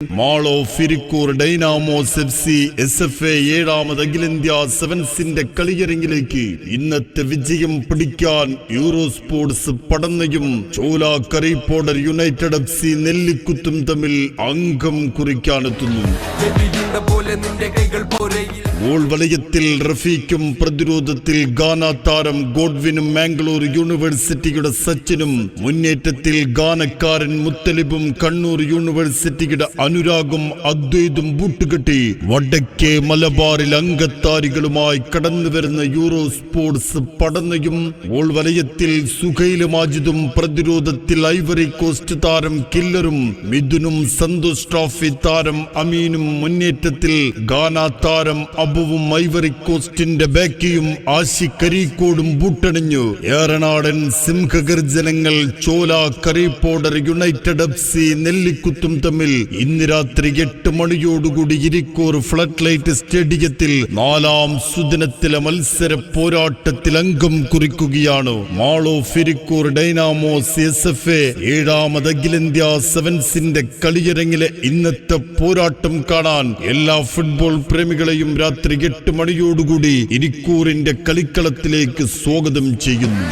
Mall of Irikkur Dynamos FC SFA 7ാമത് അഖിലേന്ത്യാ സെവൻസിന്റെ കളിയരങ്ങിലേക്ക് ഇന്നത്തെ വിജയം പിടിക്കാൻ യൂറോ സ്പോർട്സ് പടന്നയും ചോല കരീപ്പോടർ യുണൈറ്റഡ് FC നെല്ലിക്കുത്തും തമ്മിൽ അംഗം കുറിക്കാനെത്തുന്നു. ഗോൾ വലയത്തിൽ റഫീഖും പ്രതിരോധത്തിൽ ഗാന താരം ഗോഡ്വിനും മാംഗ്ലൂർ യൂണിവേഴ്സിറ്റിയുടെ സച്ചിനും മുന്നേറ്റത്തിൽ ഗാനക്കാരൻ മുത്തലിബും കണ്ണൂർ യൂണിവേഴ്സിറ്റിയുടെ അനുരാഗും അദ്വൈതും ബൂട്ടുകെട്ടി വടക്കേ മലബാറിൽ അംഗത്താരികളുമായി കടന്നുവരുന്ന യൂറോ സ്പോർട്സ് പടന്നയും ഗോൾ വലയത്തിൽ സുഹൈൽ മാജിദും പ്രതിരോധത്തിൽ ഐവറി കോസ്റ്റ് താരം കില്ലറും മിഥുനും സന്തോഷ് ട്രോഫി താരം അമീനും മുന്നേറ്റത്തിൽ ഗാന താരം അബുവും ഐവറി കോസ്റ്റിന്റെ ബാക്കിയും ആഷിഖ് അരീക്കോടും ബൂട്ടണിഞ്ഞു ഏറനാടൻ സിംഹഗർജനങ്ങൾ ചോല കരീപ്പോടർ യുണൈറ്റഡ് FC നെല്ലിക്കുത്തും തമ്മിൽ ഇന്ന് രാത്രി 8 മണിയോടുകൂടി ഇരിക്കൂർ ഫ്ലഡ് ലൈറ്റ് സ്റ്റേഡിയത്തിൽ 4ാം സുദിനത്തിലെ മത്സര പോരാട്ടത്തിൽ അംഗം കുറിക്കുകയാണ്. Mall of Irikkur Dynamos SFA 7ാമത് അഖിലേന്ത്യാ സെവൻസിന്റെ കളിയരങ്ങിലെ ഇന്നത്തെ പോരാട്ടം കാണാൻ എല്ലാ ഫുട്ബോൾ പ്രേമികളെയും രാത്രി 8 മണിയോടുകൂടി ഇരിക്കൂറിന്റെ കളിക്കളത്തിലേക്ക് സ്വാഗതം ചെയ്യുന്നു.